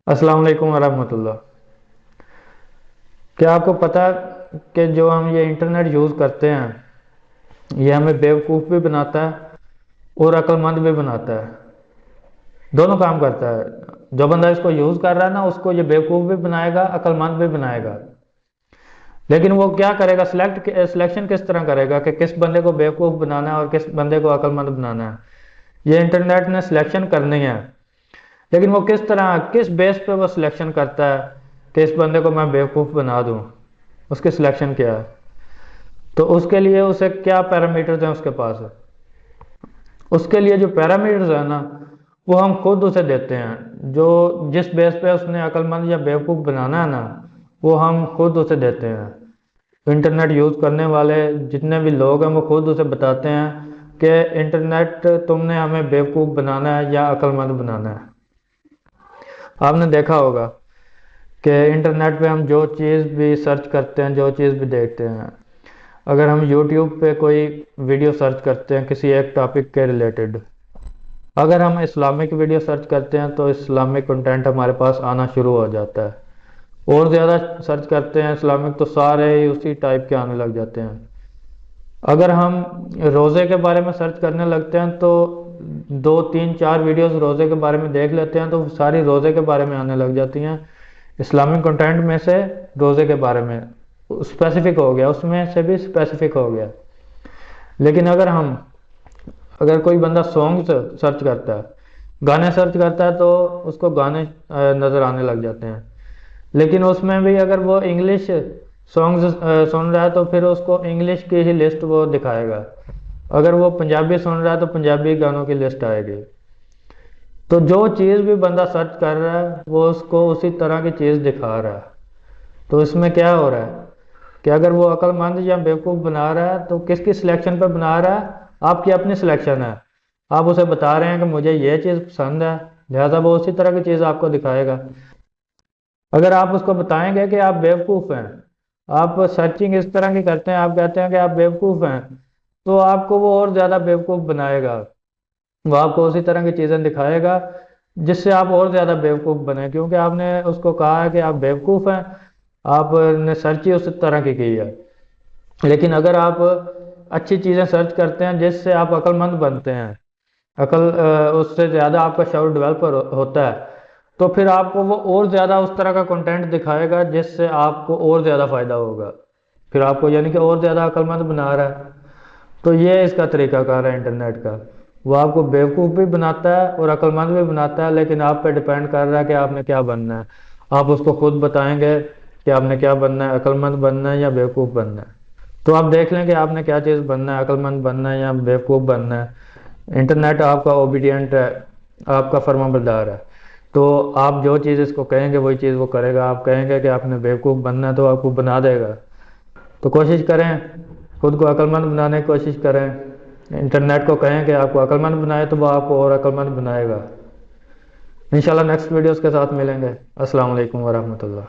السلام علیکم ورحمۃ اللہ۔ کیا آپ کو پتہ ہے کہ جو ہم یہ انٹرنیٹ یوز کرتے ہیں یہ ہمیں بیوقوف بھی بناتا ہے اور عقل مند بھی بناتا ہے، دونوں کام کرتا ہے۔ جو بندہ اس کو یوز کر رہا ہے نا اس کو یہ بیوقوف بھی بنائے گا، عقل مند بھی بنائے گا، لیکن وہ کیا کرے گا؟ سلیکشن کس طرح کرے گا کہ کس بندے کو بیوقوف بنانا ہے اور کس بندے کو عقل مند بنانا ہے؟ یہ انٹرنیٹ نے سلیکشن کرنی ہے، لیکن وہ کس طرح، کس بیس پہ وہ سلیکشن کرتا ہے کہ اس بندے کو میں بیوقوف بنا دوں؟ اس کی سلیکشن کیا ہے؟ تو اس کے لیے اسے کیا پیرامیٹرز ہیں اس کے پاس؟ اس کے لیے جو پیرامیٹرز ہیں نا وہ ہم خود اسے دیتے ہیں، جو جس بیس پہ اس نے عقل مند یا بیوقوف بنانا ہے نا وہ ہم خود اسے دیتے ہیں۔ انٹرنیٹ یوز کرنے والے جتنے بھی لوگ ہیں وہ خود اسے بتاتے ہیں کہ انٹرنیٹ تم نے ہمیں بیوقوف بنانا ہے یا عقل مند بنانا ہے۔ آپ نے دیکھا ہوگا کہ انٹرنیٹ پہ ہم جو چیز بھی سرچ کرتے ہیں، جو چیز بھی دیکھتے ہیں، اگر ہم یوٹیوب پہ کوئی ویڈیو سرچ کرتے ہیں کسی ایک ٹاپک کے ریلیٹڈ، اگر ہم اسلامک ویڈیو سرچ کرتے ہیں تو اسلامک کنٹینٹ ہمارے پاس آنا شروع ہو جاتا ہے، اور زیادہ سرچ کرتے ہیں اسلامک تو سارے ہی اسی ٹائپ کے آنے لگ جاتے ہیں۔ اگر ہم روزے کے بارے میں سرچ کرنے لگتے ہیں تو 2 3 4 ویڈیوز روزے کے بارے میں دیکھ لیتے ہیں تو ساری روزے کے بارے میں آنے لگ جاتی ہیں۔ اسلامک کنٹینٹ میں سے روزے کے بارے میں اسپیسیفک ہو گیا، اس میں سے بھی اسپیسیفک ہو گیا۔ لیکن اگر کوئی بندہ سانگز سرچ کرتا ہے، گانے سرچ کرتا ہے تو اس کو گانے نظر آنے لگ جاتے ہیں، لیکن اس میں بھی اگر وہ انگلش سانگز سن رہا ہے تو پھر اس کو انگلش کی ہی لسٹ وہ دکھائے گا، اگر وہ پنجابی سن رہا ہے تو پنجابی گانوں کی لسٹ آئے گی۔ تو جو چیز بھی بندہ سرچ کر رہا ہے وہ اس کو اسی طرح کی چیز دکھا رہا ہے۔ تو اس میں کیا ہو رہا ہے کہ اگر وہ عقل مند یا بیوقوف بنا رہا ہے تو کس کی سلیکشن پہ بنا رہا ہے؟ آپ کی اپنی سلیکشن ہے۔ آپ اسے بتا رہے ہیں کہ مجھے یہ چیز پسند ہے، لہذا وہ اسی طرح کی چیز آپ کو دکھائے گا۔ اگر آپ اس کو بتائیں گے کہ آپ بیوقوف ہیں، آپ سرچنگ اس طرح کی کرتے ہیں، آپ کہتے ہیں کہ آپ بیوقوف ہیں، تو آپ کو وہ اور زیادہ بیوقوف بنائے گا، وہ آپ کو اسی طرح کی چیزیں دکھائے گا جس سے آپ اور زیادہ بیوقوف بنیں، کیونکہ آپ نے اس کو کہا ہے کہ آپ بیوقوف ہیں، آپ نے سرچ ہی اس طرح کی ہے۔ لیکن اگر آپ اچھی چیزیں سرچ کرتے ہیں جس سے آپ عقل مند بنتے ہیں، اس سے زیادہ آپ کا شعور ڈیولپ ہوتا ہے، تو پھر آپ کو وہ اور زیادہ اس طرح کا کنٹینٹ دکھائے گا جس سے آپ کو اور زیادہ فائدہ ہوگا، پھر آپ کو یعنی کہ اور زیادہ عقل مند بنا رہا ہے۔ تو یہ اس کا طریقہ کار ہے انٹرنیٹ کا، وہ آپ کو بیوقوف بھی بناتا ہے اور عقل مند بھی بناتا ہے، لیکن آپ پہ ڈیپینڈ کر رہا ہے کہ آپ نے کیا بننا ہے۔ آپ اس کو خود بتائیں گے کہ آپ نے کیا بننا ہے، عقل مند بننا ہے یا بیوقوف بننا ہے۔ تو آپ دیکھ لیں کہ آپ نے کیا چیز بننا ہے، عقل مند بننا ہے یا بیوقوف بننا ہے۔ انٹرنیٹ آپ کا اوبیڈینٹ ہے، آپ کا فرما بردار ہے، تو آپ جو چیز اس کو کہیں گے وہی چیز وہ کرے گا۔ آپ کہیں گے کہ آپ نے بیوقوف بننا ہے تو آپ کو بنا دے گا۔ تو کوشش کریں، خود کو عقل مند بنانے کی کوشش کریں۔ انٹرنیٹ کو کہیں کہ آپ کو عقل مند بنائے تو وہ آپ کو اور عقل مند بنائے گا۔ انشاءاللہ نیکسٹ ویڈیوز کے ساتھ ملیں گے۔ السلام علیکم ورحمۃ اللہ۔